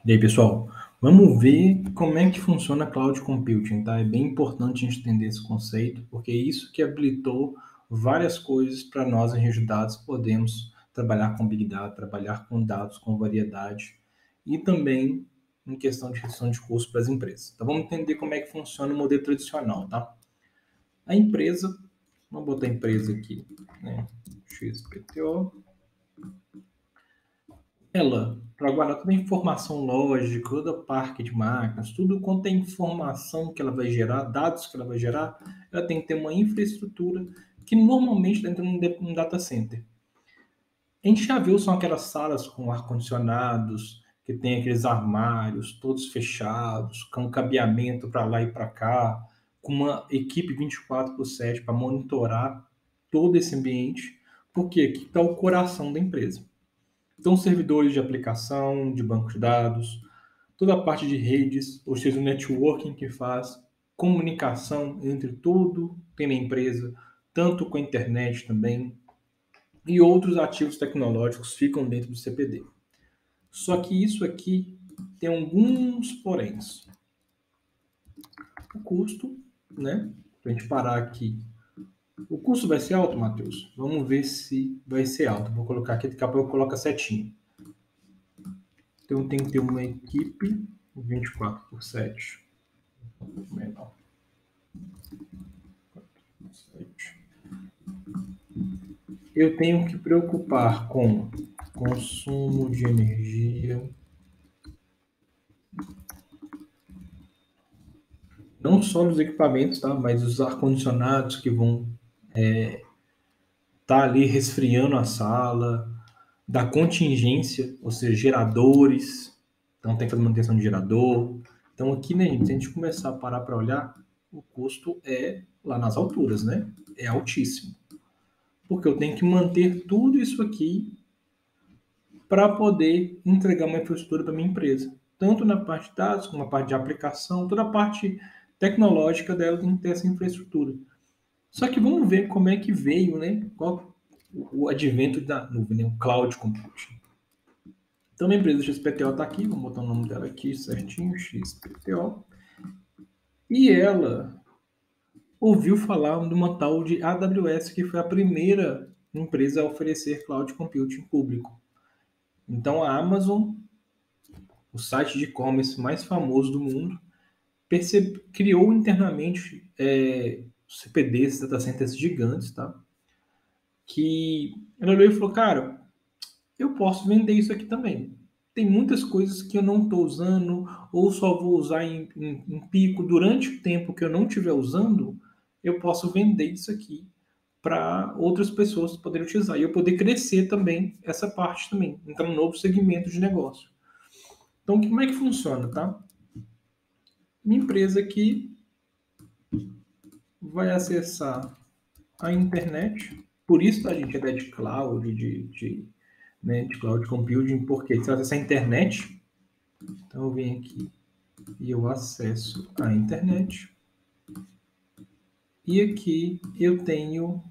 E aí, pessoal, vamos ver como é que funciona Cloud Computing, tá? É bem importante a gente entender esse conceito, porque é isso que habilitou várias coisas para nós, engenheiros de dados, podemos trabalhar com Big Data, trabalhar com dados com variedade e também em questão de redução de custos para as empresas. Então, vamos entender como é que funciona o modelo tradicional, tá? A empresa, vamos botar a empresa aqui, né? XPTO. Ela, para guardar toda a informação lógica, toda a parque de máquinas, tudo quanto é informação que ela vai gerar, dados que ela vai gerar, ela tem que ter uma infraestrutura que normalmente está dentro de um data center. A gente já viu, são aquelas salas com ar-condicionados, que tem aqueles armários todos fechados, com cabeamento para lá e para cá, com uma equipe 24/7 para monitorar todo esse ambiente, porque aqui está o coração da empresa. Então, servidores de aplicação, de banco de dados, toda a parte de redes, ou seja, o networking que faz comunicação entre tudo que tem na empresa, tanto com a internet também, e outros ativos tecnológicos ficam dentro do CPD. Só que isso aqui tem alguns poréns. O custo, né? Para a gente parar aqui. O custo vai ser alto, Matheus? Vamos ver se vai ser alto. Vou colocar aqui, daqui a pouco eu coloco a setinha. Então tem que ter uma equipe 24/7. Menor. 7. Eu tenho que preocupar com consumo de energia. Não só dos equipamentos, tá? Mas os ar-condicionados que vão tá ali resfriando a sala, da contingência, ou seja, geradores. Então tem que fazer manutenção de gerador. Então aqui, né, gente, se a gente começar a parar para olhar, o custo é lá nas alturas, né? É altíssimo. Porque eu tenho que manter tudo isso aqui para poder entregar uma infraestrutura para minha empresa. Tanto na parte de dados, como na parte de aplicação, toda a parte tecnológica dela tem que ter essa infraestrutura. Só que vamos ver como é que veio, né? Qual o advento da nuvem, né? O cloud computing. Então, a empresa XPTO está aqui, vou botar o nome dela aqui certinho, XPTO. E ela ouviu falar de uma tal de AWS, que foi a primeira empresa a oferecer cloud computing público. Então, a Amazon, o site de e-commerce mais famoso do mundo, criou internamente CPDs, data centers gigantes, tá? Que ela olhou e falou, cara, eu posso vender isso aqui também. Tem muitas coisas que eu não estou usando, ou só vou usar em pico. Durante o tempo que eu não estiver usando, eu posso vender isso aqui para outras pessoas poderem utilizar. E eu poder crescer também essa parte também, entrar num novo segmento de negócio. Então, como é que funciona, tá? Minha empresa aqui vai acessar a internet. Por isso a gente é de cloud, de cloud computing, porque se eu acessar a internet, então eu venho aqui e eu acesso a internet. E aqui eu tenho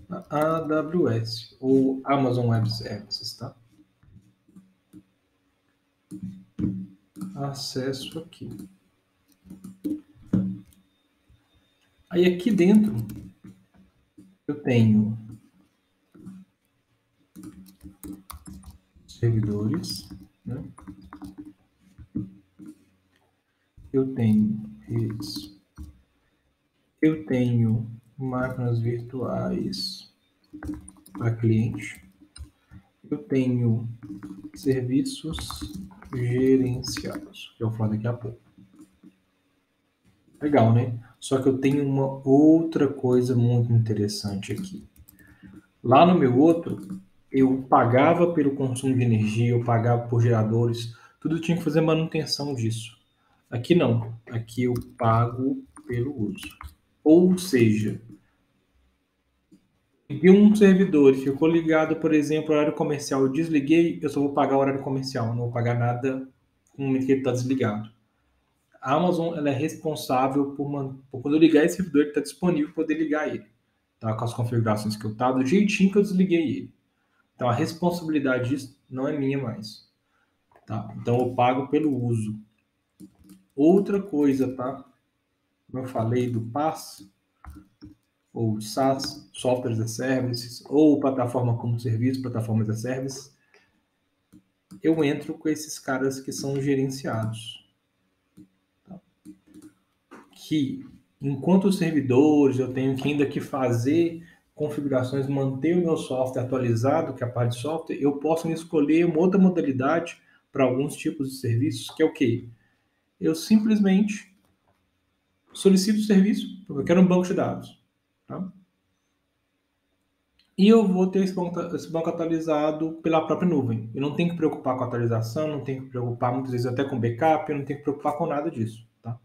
a AWS, ou Amazon Web Services, tá? Acesso aqui. Aí aqui dentro eu tenho servidores, né? Eu tenho redes, eu tenho máquinas virtuais para cliente, eu tenho serviços gerenciados, que eu vou falar daqui a pouco. Legal, né? Só que eu tenho uma outra coisa muito interessante aqui. Lá no meu outro, eu pagava pelo consumo de energia, eu pagava por geradores, tudo tinha que fazer manutenção disso. Aqui não, aqui eu pago pelo uso. Ou seja, liguei um servidor e ficou ligado, por exemplo, horário comercial, eu desliguei, eu só vou pagar o horário comercial, não vou pagar nada no momento que ele está desligado. A Amazon ela é responsável por quando eu ligar esse servidor, ele está disponível para poder ligar ele. Tá? Com as configurações que eu estava, do jeitinho que eu desliguei ele. Então a responsabilidade disso não é minha mais. tá? Então eu pago pelo uso. Outra coisa, tá? Como eu falei do PaaS, ou SaaS, Software as a Service, ou plataforma como serviço, plataforma as a Service, eu entro com esses caras que são gerenciados. Tá? Que, enquanto os servidores, eu tenho que ainda que fazer configurações, manter o meu software atualizado, que é a parte de software, eu posso escolher uma outra modalidade para alguns tipos de serviços, que é o quê? Eu simplesmente solicito o serviço, eu quero um banco de dados. Tá? E eu vou ter esse banco atualizado pela própria nuvem. Eu não tenho que preocupar com atualização, não tenho que preocupar muitas vezes até com backup, eu não tenho que preocupar com nada disso. Tá?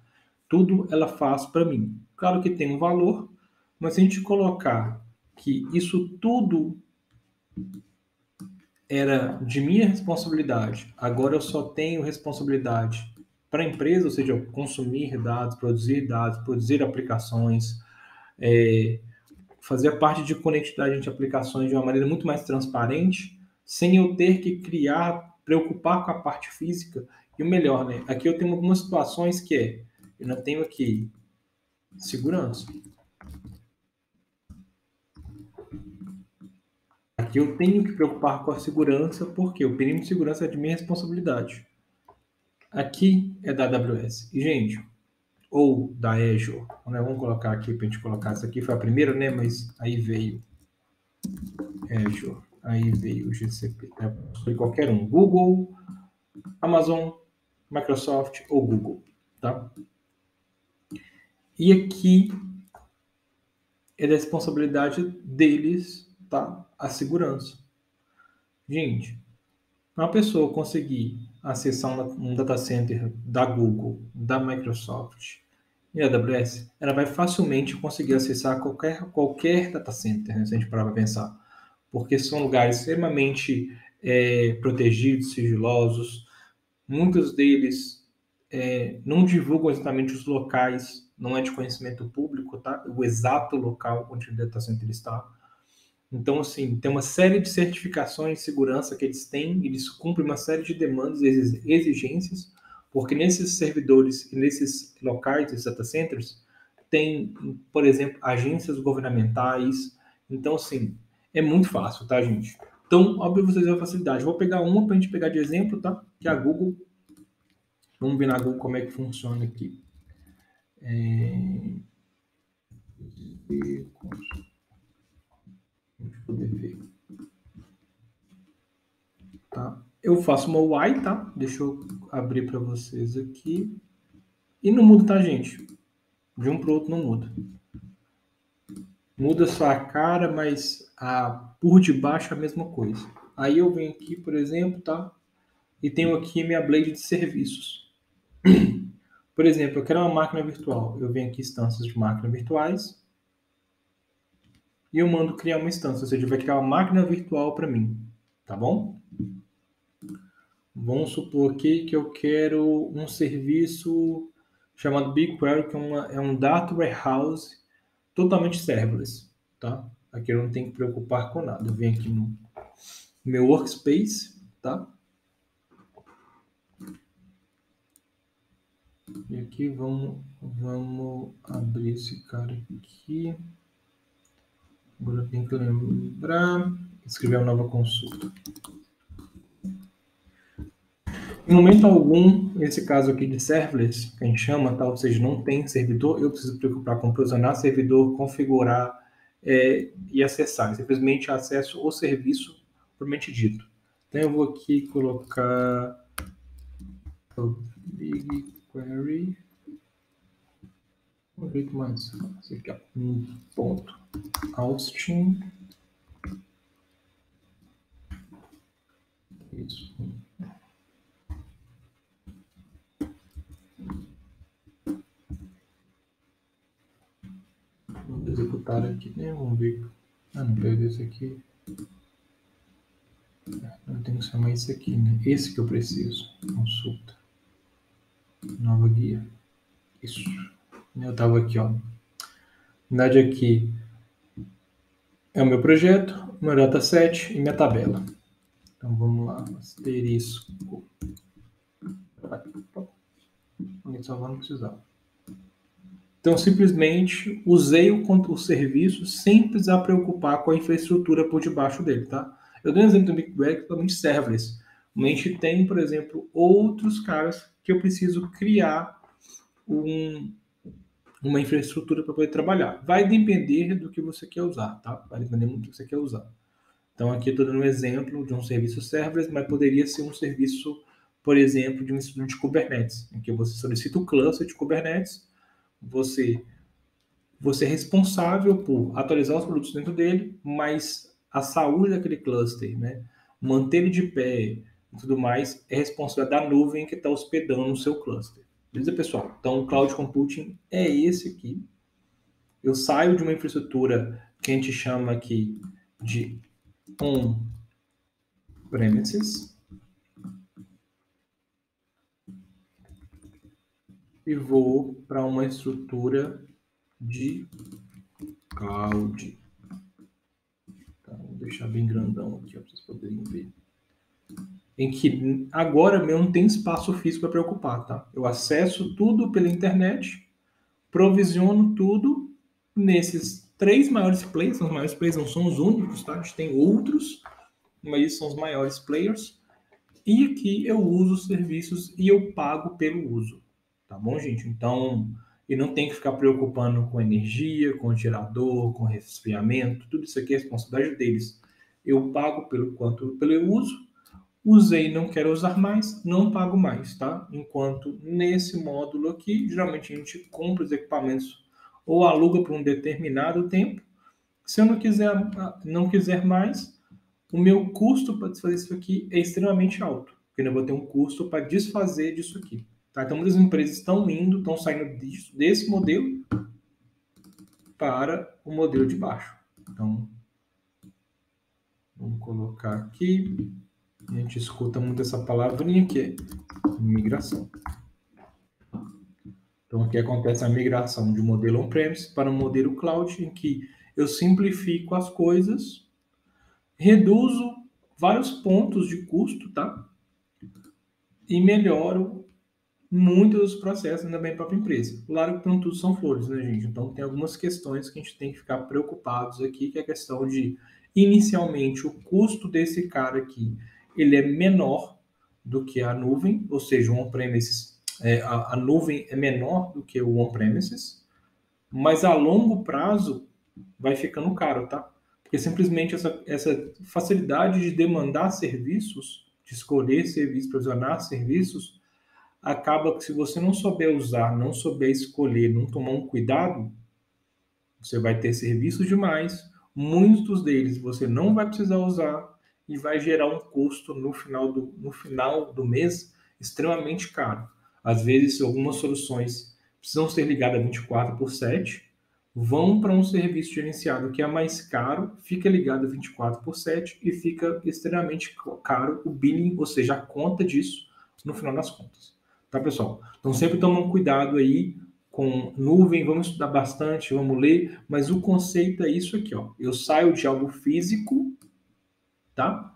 Tudo ela faz para mim. Claro que tem um valor, mas se a gente colocar que isso tudo era de minha responsabilidade, agora eu só tenho responsabilidade para a empresa, ou seja, consumir dados, produzir aplicações, fazer parte de conectividade entre aplicações de uma maneira muito mais transparente, sem eu ter que criar, preocupar com a parte física. E o melhor, né? Aqui eu tenho algumas situações que eu não tenho aqui segurança. Aqui eu tenho que preocupar com a segurança, porque o perímetro de segurança é de minha responsabilidade. Aqui é da AWS. E, gente, ou da Azure, né? Vamos colocar aqui para a gente colocar essa aqui, foi a primeira, né? Mas aí veio Azure, aí veio o GCP. Né? Foi qualquer um. Google, Amazon, Microsoft ou Google, tá? E aqui é da responsabilidade deles, tá? A segurança. Gente, uma pessoa conseguir acessar um data center da Google, da Microsoft e da AWS, ela vai facilmente conseguir acessar qualquer data center, né, se a gente parar para pensar. Porque são lugares extremamente protegidos, sigilosos. Muitos deles não divulgam exatamente os locais, não é de conhecimento público, tá? O exato local onde o data center está. Então, assim, tem uma série de certificações de segurança que eles têm, eles cumprem uma série de demandas e exigências, porque nesses servidores e nesses locais, esses data centers, tem, por exemplo, agências governamentais. Então, assim, é muito fácil, tá, gente? Então, óbvio, vocês têm a facilidade. Vou pegar uma para a gente pegar de exemplo, tá? Que é a Google. Vamos ver na Google como é que funciona aqui. Poder ver. Tá? Eu faço uma UI, tá? Deixa eu abrir para vocês aqui. E não muda, tá, gente? De um para o outro não muda. Muda só a cara, mas por debaixo é a mesma coisa. Aí eu venho aqui, por exemplo, tá? E tenho aqui minha blade de serviços. Por exemplo, eu quero uma máquina virtual. Eu venho aqui instâncias de máquinas virtuais. E eu mando criar uma instância, ou seja, vai criar uma máquina virtual para mim. Tá bom? Vamos supor aqui que eu quero um serviço chamado BigQuery, que é um Data Warehouse totalmente serverless. Tá? Aqui eu não tenho que preocupar com nada. Eu venho aqui no meu workspace, tá? E aqui vamos abrir esse cara aqui. Agora eu tenho que lembrar, escrever uma nova consulta. Em momento algum, nesse caso aqui de serverless, que a gente chama, tá? Ou seja, não tem servidor, eu preciso preocupar com posicionar servidor, configurar e acessar. Eu simplesmente acesso o serviço propriamente dito. Então eu vou aqui colocar BigQuery. Um jeito mais fácil aqui, ó. Ponto. Austin. Isso. Vamos executar aqui, né? Vamos ver. Ah, não perdeu esse aqui. Eu tenho que chamar esse aqui, né? Esse que eu preciso. Consulta. Nova guia. Isso. Eu tava aqui, ó. Na verdade, aqui é o meu projeto, meu dataset e minha tabela. Então vamos lá. Asterisco de salvar, não precisava. Então, simplesmente usei o serviço sem precisar preocupar com a infraestrutura por debaixo dele, tá? Eu dei um exemplo do BigQuery, totalmente serverless. Mas a gente tem, por exemplo, outros caras que eu preciso criar uma infraestrutura para poder trabalhar. Vai depender do que você quer usar, tá? Vai depender muito do que você quer usar. Então, aqui estou dando um exemplo de um serviço serverless, mas poderia ser um serviço, por exemplo, de um estudo de Kubernetes, em que você solicita o cluster de Kubernetes, você é responsável por atualizar os produtos dentro dele, mas a saúde daquele cluster, né, manter ele de pé e tudo mais, é responsabilidade da nuvem que está hospedando o seu cluster. Beleza, pessoal? Então, o Cloud Computing é esse aqui. Eu saio de uma infraestrutura que a gente chama aqui de on-premises e vou para uma estrutura de cloud. Então, vou deixar bem grandão aqui, para vocês poderem ver. Em que agora meu não tem espaço físico para preocupar, tá? Eu acesso tudo pela internet, provisiono tudo nesses 3 maiores players. Os maiores players não são os únicos, tá? A gente tem outros, mas esses são os maiores players. E aqui eu uso os serviços e eu pago pelo uso, tá bom, gente? Então, eu não tenho que ficar preocupando com energia, com gerador, com resfriamento, tudo isso aqui é responsabilidade deles. Eu pago pelo uso, usei, não quero usar mais, não pago mais, tá? Enquanto nesse módulo aqui, geralmente a gente compra os equipamentos ou aluga por um determinado tempo. Se eu não quiser mais, o meu custo para desfazer isso aqui é extremamente alto, porque eu vou ter um custo para desfazer disso aqui. Tá? Então, muitas empresas estão saindo desse modelo para o modelo de baixo. Então, vamos colocar aqui. A gente escuta muito essa palavrinha que é migração. Então, aqui acontece a migração de um modelo on-premise para um modelo cloud, em que eu simplifico as coisas, reduzo vários pontos de custo, tá? E melhoro muito dos processos da minha própria empresa. Claro que não tudo são flores, né, gente? Então, tem algumas questões que a gente tem que ficar preocupados aqui, que é a questão de, inicialmente, o custo desse cara aqui, ele é menor do que a nuvem, ou seja, o on-premises, a nuvem é menor do que o on-premises, mas a longo prazo vai ficando caro, tá? Porque simplesmente essa facilidade de demandar serviços, de escolher serviços, provisionar serviços, acaba que se você não souber usar, não souber escolher, não tomar um cuidado, você vai ter serviços demais, muitos deles você não vai precisar usar e vai gerar um custo no final do mês extremamente caro. Às vezes, algumas soluções precisam ser ligadas 24/7, vão para um serviço gerenciado que é mais caro, fica ligado 24/7 e fica extremamente caro o billing, ou seja, a conta disso no final das contas. Tá, pessoal? Então, sempre tomam cuidado aí com nuvem, vamos estudar bastante, vamos ler, mas o conceito é isso aqui, ó. Eu saio de algo físico, tá?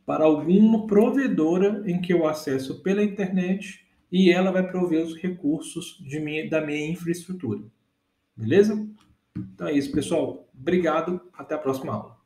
Para alguma provedora em que eu acesso pela internet e ela vai prover os recursos da minha infraestrutura. Beleza? Então é isso, pessoal. Obrigado. Até a próxima aula.